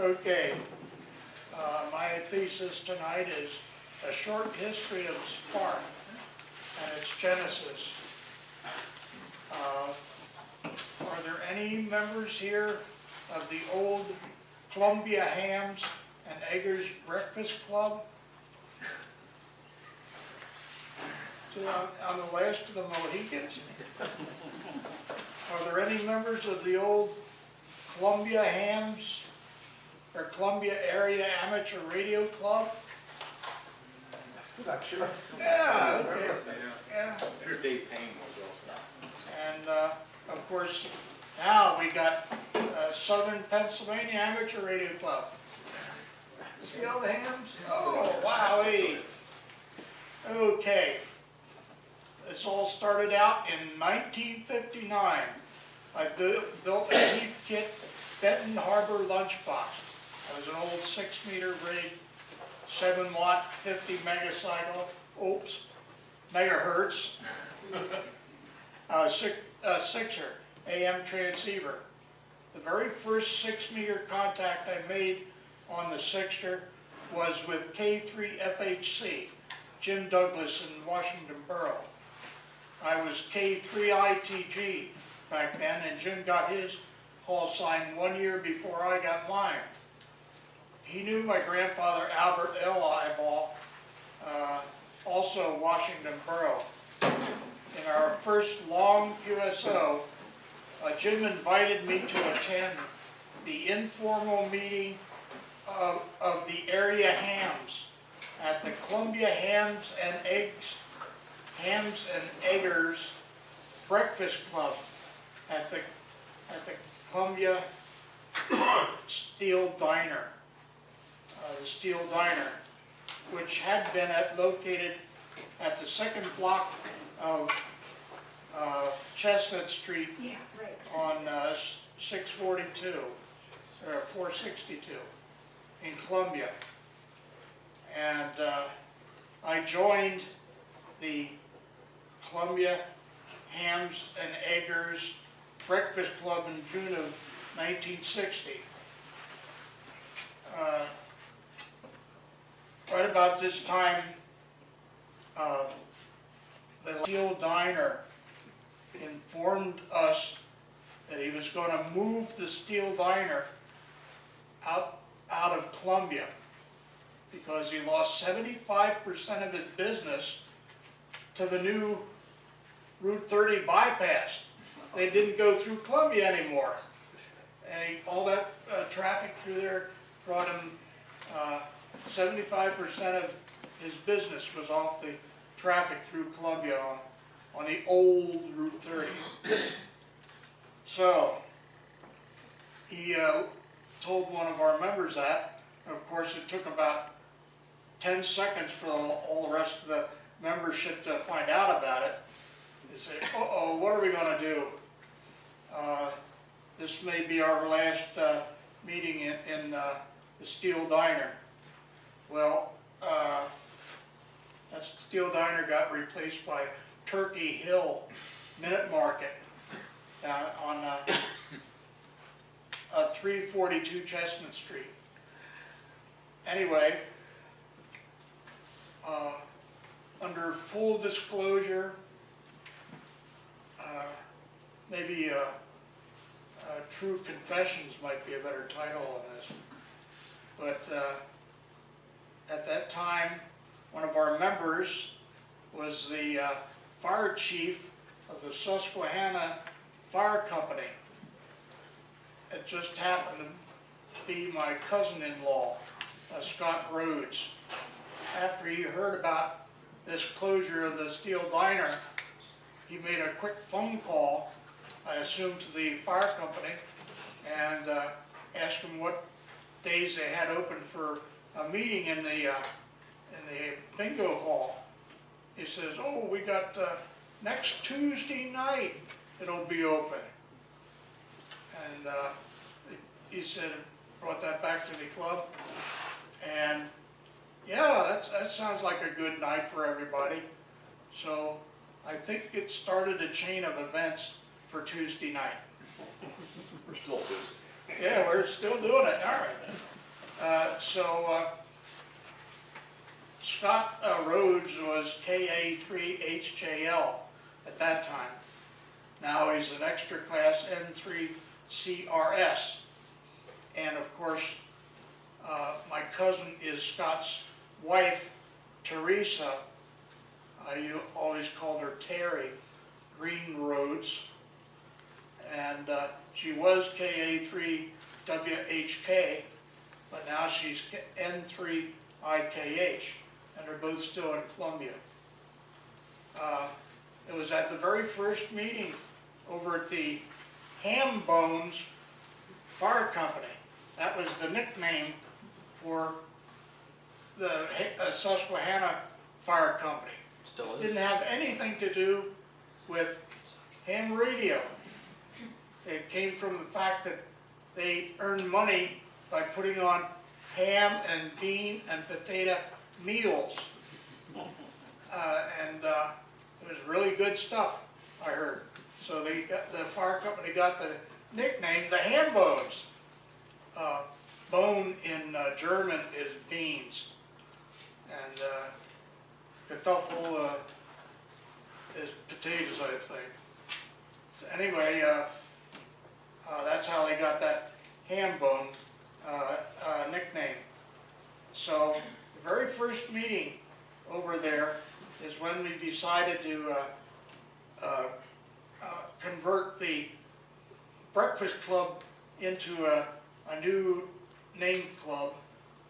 Okay, my thesis tonight is a short history of Sparc and its genesis. Are there any members here of the old Columbia Hams and Eggers Breakfast Club? So I'm the last of the Mohicans. Are there any members of the old Columbia Hams or Columbia Area Amateur Radio Club? Not sure. Yeah, okay. Yeah. I'm sure Dave Payne was also. And of course, now we got Southern Pennsylvania Amateur Radio Club. See all the hams? Oh, wowee. Okay. This all started out in 1959. I built a Heathkit Benton Harbor lunchbox. It was an old 6-meter rig, 7-watt, 50 megacycle, megahertz, sixer, AM transceiver. The very first 6-meter contact I made on the sixer was with K3FHC, Jim Douglas in Washington Borough. I was K3ITG back then, and Jim got his call sign 1 year before I got mine. He knew my grandfather, Albert L. Ibaugh, also Washington Borough. In our first long QSO, Jim invited me to attend the informal meeting of the area hams at the Columbia Hams and Eggers Breakfast Club at the Columbia Steel Diner. The Steel Diner, which had been located at the second block of Chestnut Street on 642 or 462 in Columbia. And I joined the Columbia Hams and Eggers Breakfast Club in June of 1960. Right about this time, the Steel Diner informed us that he was going to move the Steel Diner out of Columbia because he lost 75% of his business to the new Route 30 bypass. They didn't go through Columbia anymore. And all that traffic through there brought him 75% of his business was off the traffic through Columbia on the old Route 30. So he told one of our members that. Of course, it took about 10 seconds for all the rest of the membership to find out about it. They say, uh-oh, what are we going to do? This may be our last meeting in the Steel Diner. Well, that Steel Diner got replaced by Turkey Hill Minute Market down on 342 Chestnut Street. Anyway, under full disclosure, maybe True Confessions might be a better title on this. But at that time, one of our members was the fire chief of the Susquehanna Fire Company. It just happened to be my cousin-in-law, Scott Rhodes. After he heard about this closure of the Steel Diner, he made a quick phone call, I assume to the fire company, and asked them what days they had open for a meeting in the bingo hall. He says, oh, we got next Tuesday night it'll be open. And he said, brought that back to the club, and yeah, that sounds like a good night for everybody. So I think it started a chain of events for Tuesday night. We're still Tuesday. Yeah, we're still doing it, aren't we? Scott Rhodes was KA3HJL at that time. Now he's an extra class N3CRS. And of course, my cousin is Scott's wife, Teresa. You always called her Terry Green Rhodes. And she was KA3WHK, but now she's N3IKH, and they're both still in Columbia. It was at the very first meeting over at the Ham Bones Fire Company. That was the nickname for the Susquehanna Fire Company. Still It is. didn't have anything to do with ham radio. It came from the fact that they earned money by putting on ham and bean and potato meals. It was really good stuff, I heard. So the fire company got the nickname the Ham Bones. Bone in German is beans. And Kartoffel is potatoes, I think. So anyway, that's how they got that ham bone nickname. So the very first meeting over there is when we decided to convert the breakfast club into a new name club,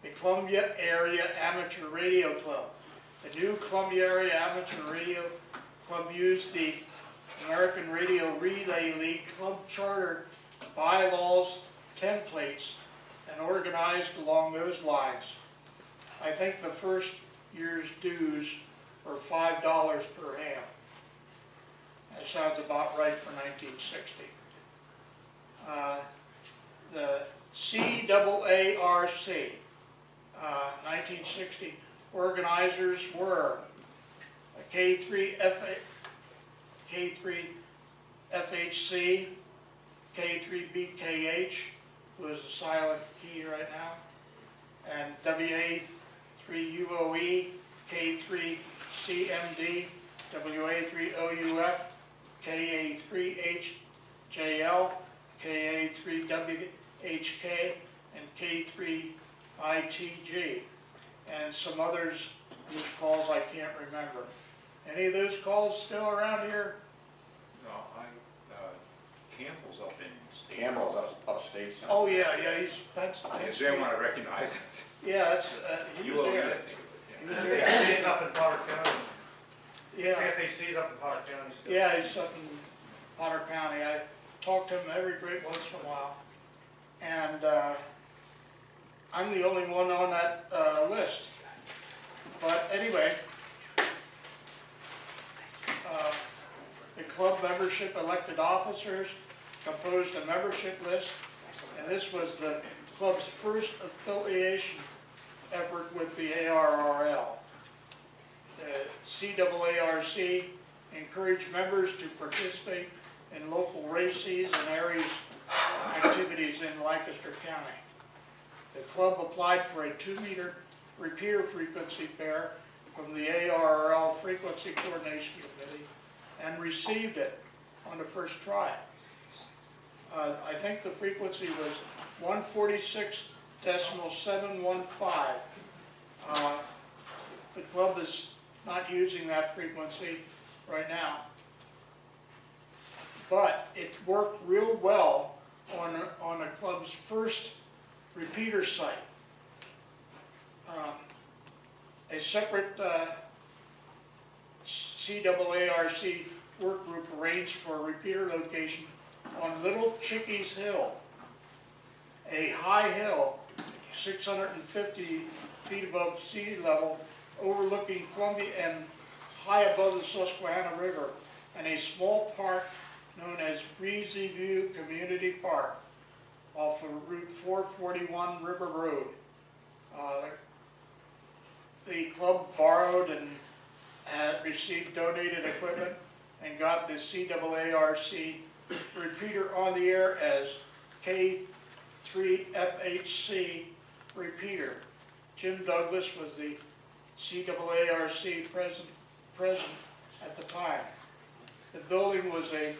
the Columbia Area Amateur Radio Club. The new Columbia Area Amateur Radio Club used the American Radio Relay League Club Charter bylaws templates and organized along those lines. I think the first year's dues were $5 per ham. That sounds about right for 1960. The CAARC, 1960 organizers were K3FHC, K3BKH, who is a silent key right now, and WA3UOE, K3CMD, WA3OUF, KA3HJL, KA3WHK, and K3ITG, and some others whose calls I can't remember. Any of those calls still around here? No, Campbell's up in state. Campbell's upstate. Oh, yeah, that's. Is there one I recognize? Yeah, that's, he was UOE, I there. think He it was was, there. FHC's up in Potter County. Yeah, FHC's up in Potter County still. yeah, he's up in Potter County. I talk to him every great once in a while. And I'm the only one on that list. But anyway, the club membership elected officers composed a membership list, and this was the club's first affiliation effort with the ARRL. The CAARC encouraged members to participate in local races and areas activities in Lancaster County. The club applied for a 2-meter repeater frequency pair from the ARRL Frequency Coordination Committee and received it on the first try. I think the frequency was 146.715. The club is not using that frequency right now, but it worked real well on the club's first repeater site. A separate CAARC work group arranged for a repeater location on Little Chickies Hill, a high hill 650 feet above sea level, overlooking Columbia and high above the Susquehanna River, and a small park known as Breezy View Community Park off of Route 441 River Road. The club borrowed and had received donated equipment and got the CAARC repeater on the air as K3 3 FHC repeater. Jim Douglas was the CAARC president at the time. The building was a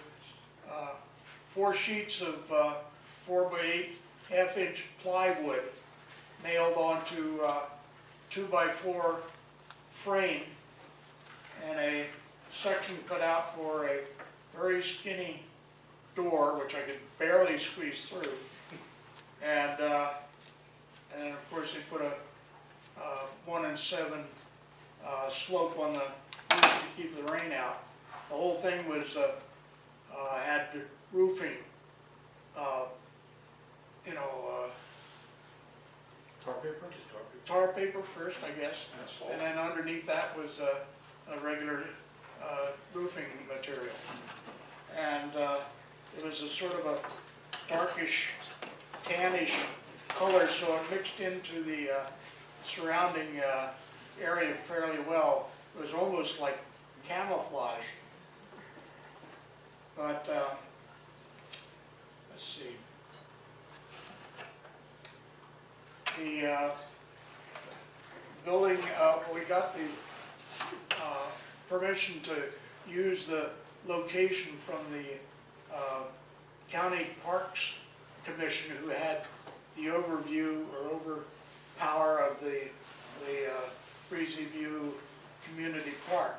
4 sheets of 4 by 8 half-inch plywood nailed onto 2 by 4 frame, and a section cut out for a very skinny door, which I could barely squeeze through. And of course they put a 1 7 slope on the roof to keep the rain out. The whole thing was had roofing, you know, Tar paper? Just tar paper. tar paper first, I guess, Asphalt. and then underneath that was a regular roofing material. And it was a sort of a darkish, tannish color, so it mixed into the surrounding area fairly well. It was almost like camouflage. But let's see. The building, we got the permission to use the location from the County Parks Commission, who had the overview or overpower of the Breezy View Community Park.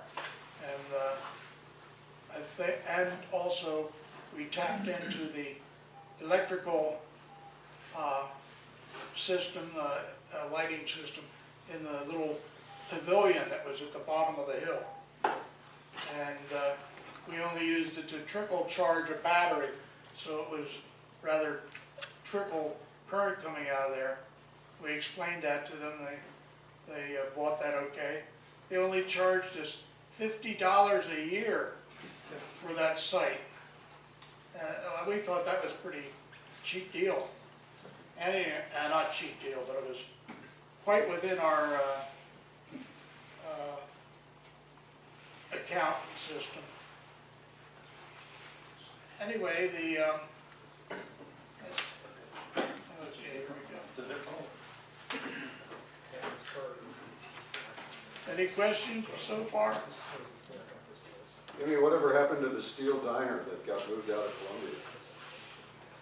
And also we tapped into the electrical system, lighting system in the little pavilion that was at the bottom of the hill. And we only used it to trickle charge a battery, so it was rather trickle current coming out of there. We explained that to them. They bought that okay. They only charged us $50 a year for that site. We thought that was a pretty cheap deal. And not cheap deal, but it was quite within our account system. Anyway, the okay, here we go. Any questions so far? Jimmy, whatever happened to the steel diner that got moved out of Columbia?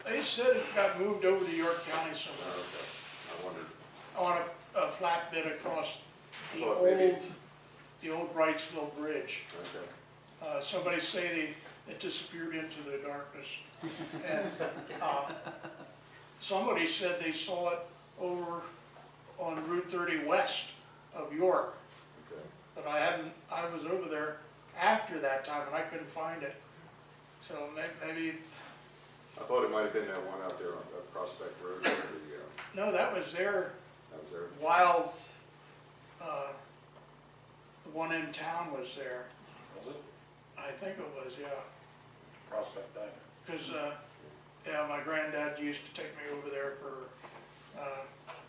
They said it got moved over to York County somewhere. I wondered. On a flatbed across the Well, maybe. old Wrightsville Bridge. Okay. Somebody say it disappeared into the darkness. And somebody said they saw it over on Route 30 west of York. Okay. But I was over there after that time and I couldn't find it. So maybe, I thought it might have been that one out there on Prospect Road. no, that was their That was there. wild, the one in town was there. Was it? I think it was, yeah. Prospect Diner. Because, yeah, my granddad used to take me over there for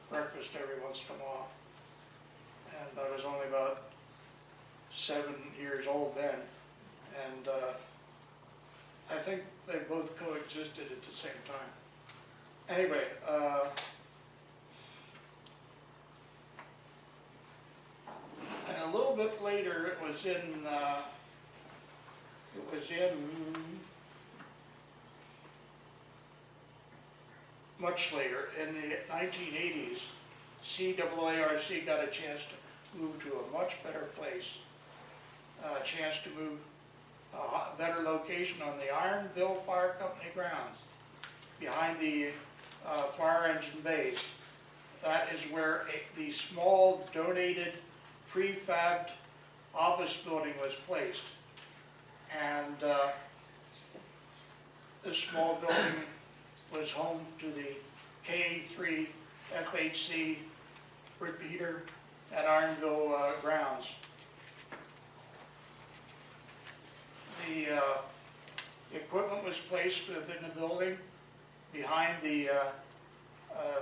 breakfast every once in a while. And I was only about 7 years old then. And I think they both coexisted at the same time. Anyway, and a little bit later, it was in much later, in the 1980s, CAARC got a chance to move to a much better place, a chance to move a better location on the Ironville Fire Company grounds, behind the fire engine base. That is where the small donated prefabbed office building was placed. And this small building was home to the K3 FHC repeater at Ironville grounds. The equipment was placed within the building behind the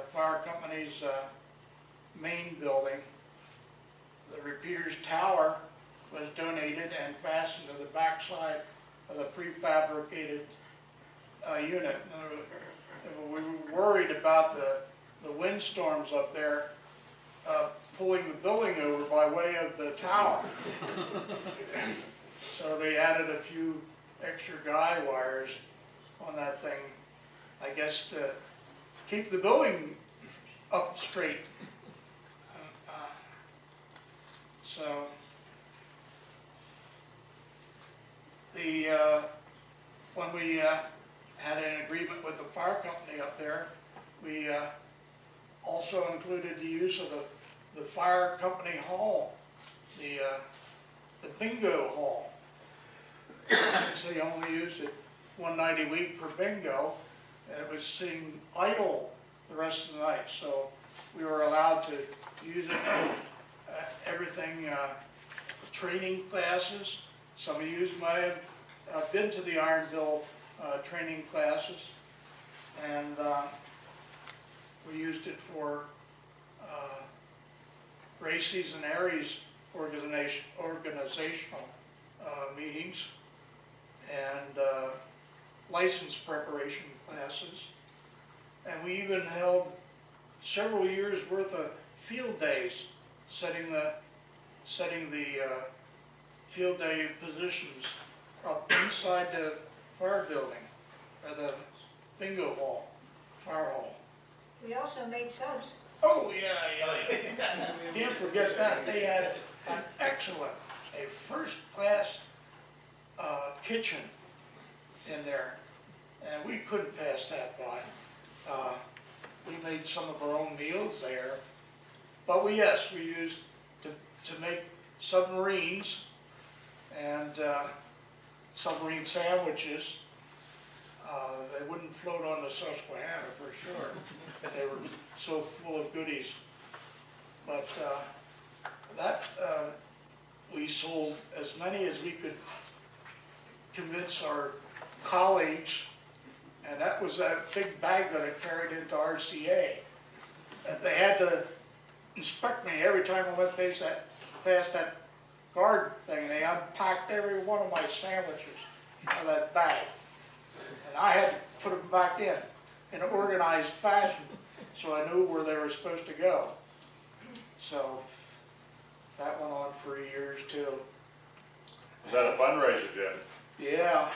fire company's main building. The repeater's tower was donated and fastened to the backside of the prefabricated unit. And we were worried about the windstorms up there, pulling the building over by way of the tower. So they added a few extra guy wires on that thing, I guess to keep the building up straight. So when we had an agreement with the fire company up there, we also included the use of the fire company hall, the bingo hall. So you only used it one night a week for bingo. It was sitting idle the rest of the night, so we were allowed to use it for everything, training classes. Some of you might have been to the Ironville training classes, and we used it for Races and Aries organizational meetings and license preparation classes. And we even held several years worth of field days, setting the field day positions up inside the fire building, or the bingo hall, fire hall. We also made subs. Oh, yeah. Can't forget that. They had an excellent, a first-class kitchen in there, and we couldn't pass that by. We made some of our own meals there, but we used to make submarines and submarine sandwiches. They wouldn't float on the Susquehanna for sure. They were so full of goodies. But we sold as many as we could convince our colleagues, and that was that big bag that I carried into RCA. And they had to inspect me every time I went past that guard thing, and they unpacked every one of my sandwiches out of that bag. And I had to put them back in an organized fashion, so I knew where they were supposed to go. So that went on for years too. Is that a fundraiser, Jim? Yeah,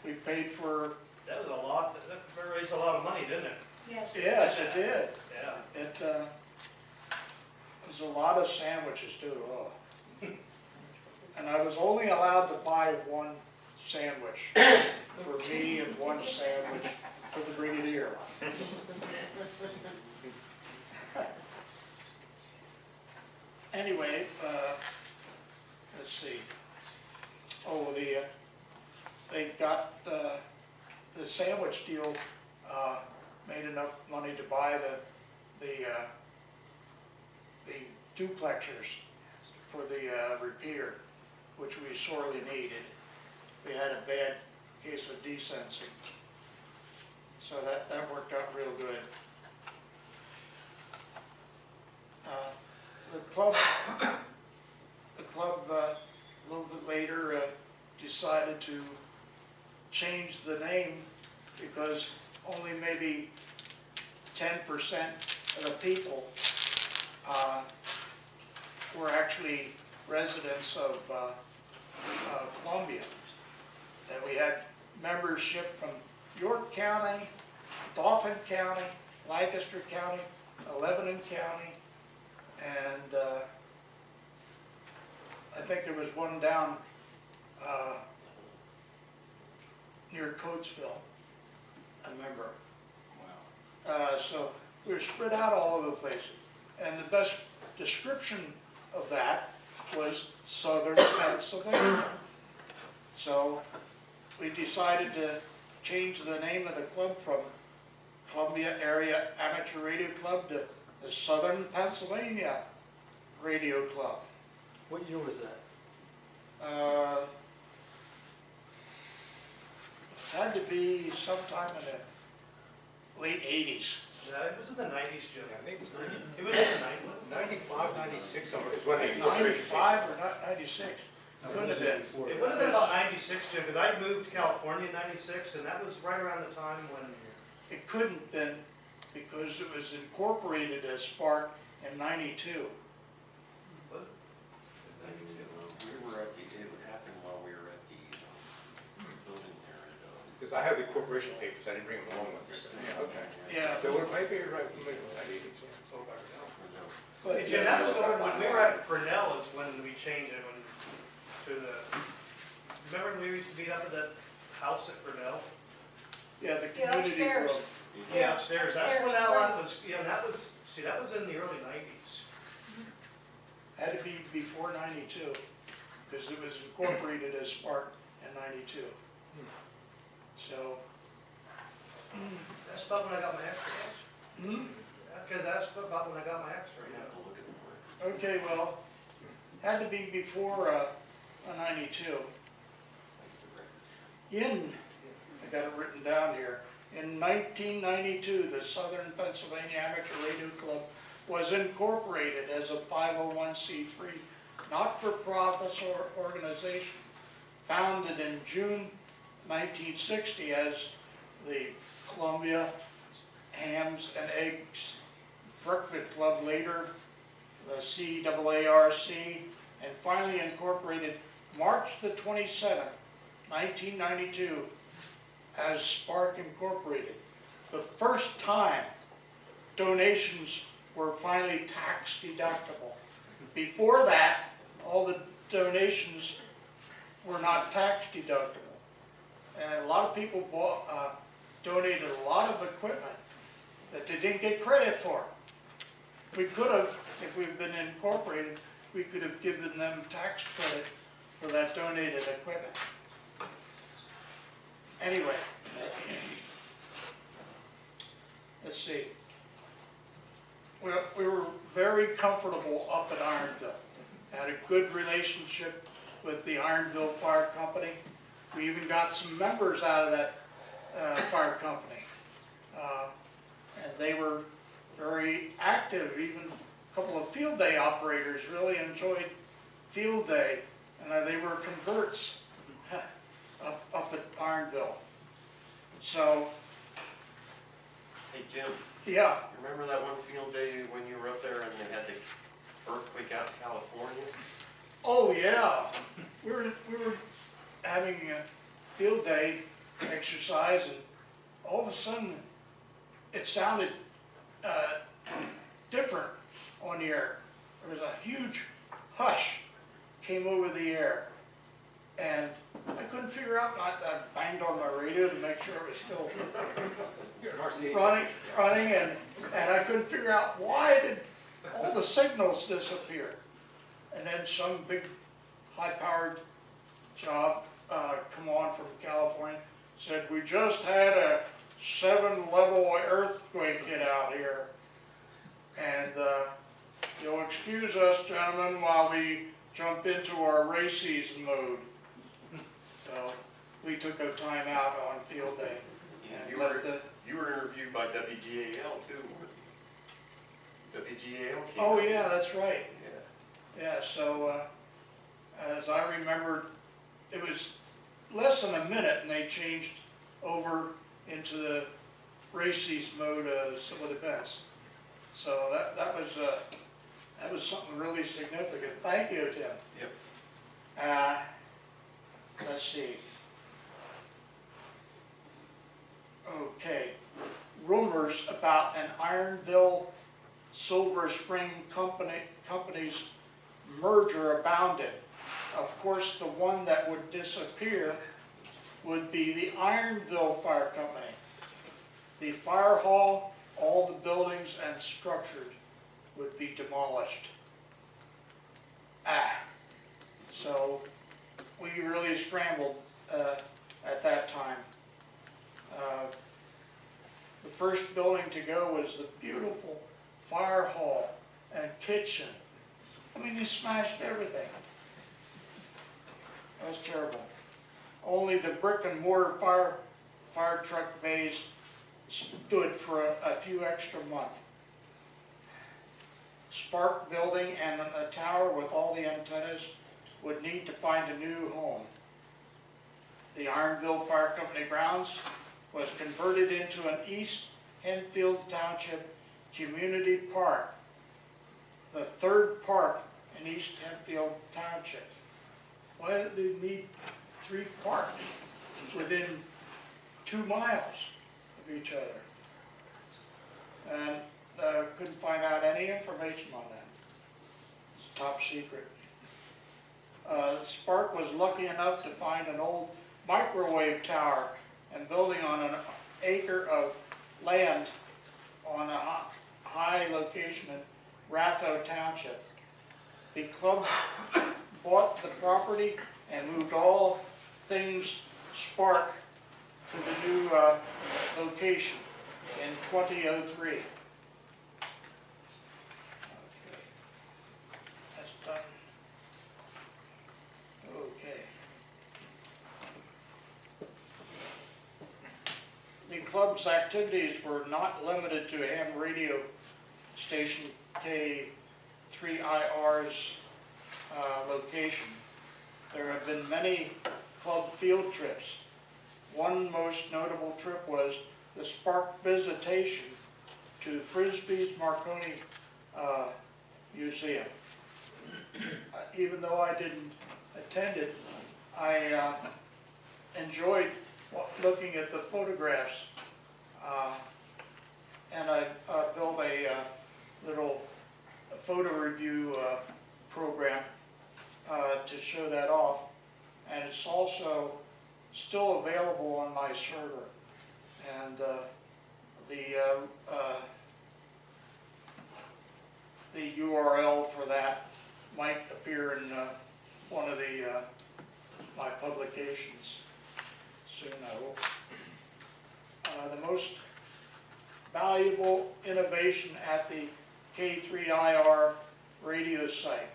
we paid for. That was a lot, that raised a lot of money, didn't it? Yes. Yes, it did. Yeah. It was a lot of sandwiches too. Oh. And I was only allowed to buy one sandwich for me and one sandwich for the brigadier. Anyway, let's see. Oh, they got the sandwich deal made enough money to buy the duplexers for the repeater, which we sorely needed. We had a bad case of desensing, so that worked out real good. The club a little bit later decided to change the name because only maybe 10% of the people were actually residents of Columbia. And we had membership from York County, Dauphin County, Lancaster County, Lebanon County, and I think there was one down near Coatesville, I remember. Wow. So we were spread out all over the place. And the best description of that was Southern Pennsylvania. So we decided to change the name of the club from Columbia Area Amateur Radio Club to the Southern Pennsylvania Radio Club. What year was that? Had to be sometime in the late 80s. Yeah, it was in the 90s, Jim. I think it's 90. It was in the 90s. 95, 96, somewhere is when 95 or not 96? Couldn't have been. It would have been about 96, Jim, because I moved to California in 96, and that was right around the time when It couldn't been because it was incorporated as Sparc in '92. What? We were at the, it happened while we were at the building there at, Because I have the corporation papers, I didn't bring them along with me. Yeah, okay. Yeah, So what might be right, maybe I did it, yeah. but Hey, Jim, that was when we were at Brunel is when we changed it to the, remember when we used to meet up at that house at Brunel? yeah, the Yeah, community upstairs. room. Yeah, upstairs, that's when Upstairs, that right. lot was, yeah, that was, see, that was in the early 90s. Had to be before '92, because it was incorporated as Sparc in '92. So, That's about when I got my extra, hmm? because that's about when I got my extra, we yeah. have to look at the work. Okay, well, had to be before '92. I got it written down here, in 1992, the Southern Pennsylvania Amateur Radio Club was incorporated as a 501c3 not-for-profit organization, founded in June 1960 as the Columbia Hams and Eggs Breakfast Club, later the CAARC, and finally incorporated March the 27th, 1992 as Sparc Incorporated. The first time donations were finally tax deductible. Before that, all the donations were not tax deductible. And a lot of people donated a lot of equipment that they didn't get credit for. We could have, if we'd been incorporated, we could have given them tax credit for that donated equipment. Anyway, let's see. Well, we were very comfortable up at Ironville. Had a good relationship with the Ironville Fire Company. We even got some members out of that fire company. And they were very active. Even a couple of field day operators really enjoyed field day. And they were converts up at Ironville. So, Hey, Jim, yeah, remember that one field day when you were up there and they had the earthquake out in California? oh yeah. We were having a field day exercise, and all of a sudden it sounded different on the air. There was a huge hush came over the air, and I couldn't figure out. I banged on my radio to make sure it was still You're an RCA. running, and I couldn't figure out why did all the signals disappear. And then some big high-powered job come on from California, said, we just had a 7-level earthquake hit out here. And you'll excuse us, gentlemen, while we jump into our races mode. So we took a time out on field day. And You left were, the, you were interviewed by WGAL too, weren't you? WGAL came oh out. yeah, that's right. Yeah. Yeah, so as I remember, it was less than a minute and they changed over into the races mode of civil defense. So that was something really significant. Thank you, Tim. Yep. Let's see. Okay, rumors about an Ironville Silver Spring company's merger abounded. Of course, the one that would disappear would be the Ironville Fire Company. The fire hall, all the buildings and structures would be demolished. So we really scrambled at that time. The first building to go was the beautiful fire hall and kitchen. I mean, they smashed everything. That was terrible. Only the brick and mortar fire truck bays stood for a few extra months. Sparc building and a tower with all the antennas would need to find a new home. The Ironville Fire Company grounds was converted into an East Henfield Township Community Park, the third park in East Henfield Township. Why do they need 3 parks within 2 miles of each other? And couldn't find out any information on that. It's top secret. Sparc was lucky enough to find an old microwave tower and building on an acre of land on a high location in Ratho Township. The club bought the property and moved all things Sparc to the new location in 2003. Okay. That's done. Okay. The club's activities were not limited to ham radio station K3IR's location. There have been many club field trips. One most notable trip was the Sparc visitation to Frisbee's Marconi Museum. Even though I didn't attend it, I enjoyed looking at the photographs, and I built a little photo review program to show that off, and it's also still available on my server, and the URL for that might appear in one of my publications soon, I hope. The most valuable innovation at the K3IR radio site.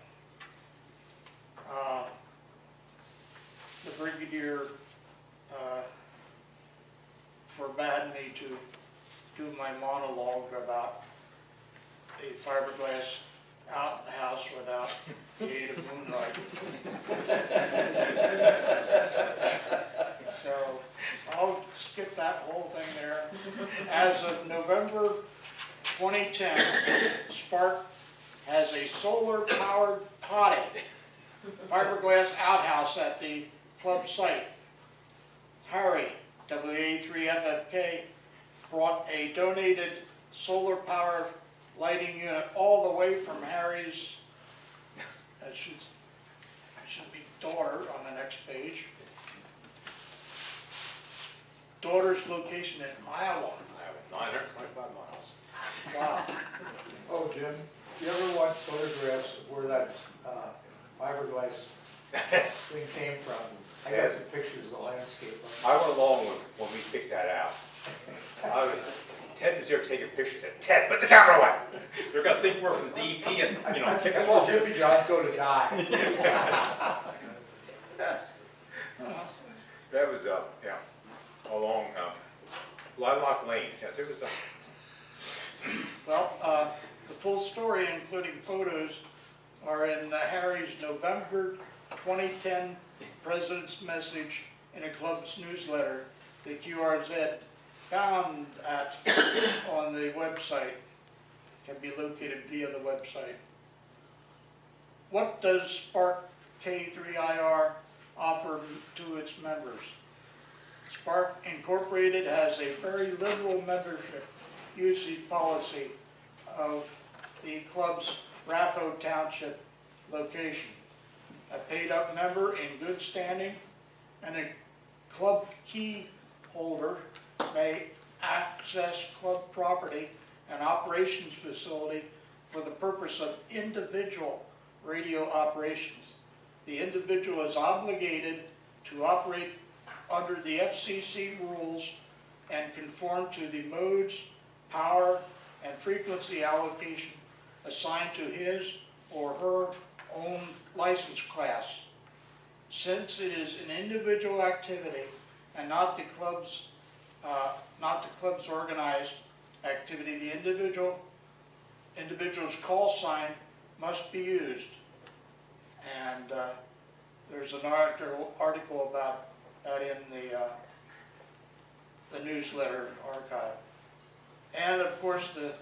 The Brigadier forbade me to do my monologue about a fiberglass outhouse without the aid of moonlight. So I'll skip that whole thing there. As of November 2010, Sparc has a solar-powered potty fiberglass outhouse at the club site. Harry, WA3FFK, brought a donated solar-powered lighting unit all the way from Harry's, that should be daughter on the next page. Daughter's location in Iowa. 925 miles. Wow. Oh, Jim, you ever watch photographs of where that fiberglass thing came from? I got some pictures of the landscape. I went along when we picked that out. Ted was there taking pictures. I said, Ted, put the camera away. They're going to think we're from DEP and, kick us off. Jimmy John's go to die. That was, along Lilac Lanes. Yes, it was. Well, the full story, including photos, are in Harry's November 2010 President's Message in a club's newsletter, the QRZ, found on the website, can be located via the website. What does Sparc K3IR offer to its members? Sparc Incorporated has a very liberal membership usage policy of the club's Ratho Township location. A paid-up member in good standing and a club key holder may access club property and operations facility for the purpose of individual radio operations. The individual is obligated to operate under the FCC rules and conform to the modes, power, and frequency allocation assigned to his or her own license class. Since it is an individual activity and not the club's organized activity, the individual's call sign must be used. And there's an article about that in the the newsletter archive. And of course, the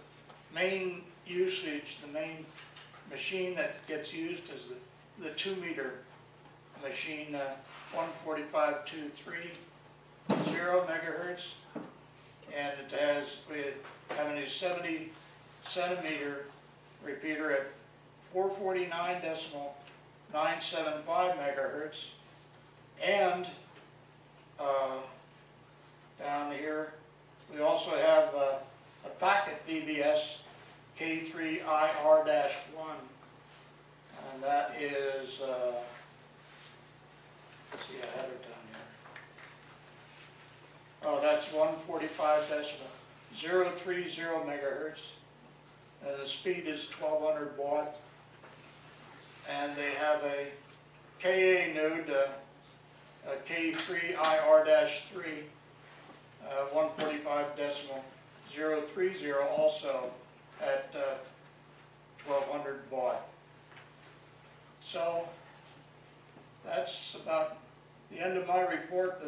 main usage, the main machine that gets used is the 2-meter machine, 145.230 megahertz. And it has, we have a new 70 centimeter repeater at 449.975 megahertz. And down here, we also have a packet BBS K3IR-1, and that is, let's see, I had it down here. Oh, that's 145.030 megahertz, and the speed is 1200 baud. And they have a KA node, a K3IR-3, 145.030, also at 1200 baud. So that's about the end of my report,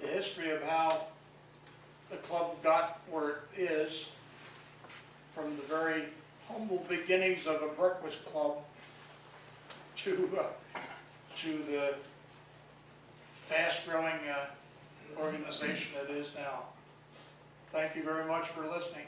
the history of how the club got where it is, from the very humble beginnings of a breakfast club to the fast-growing organization it is now. Thank you very much for listening.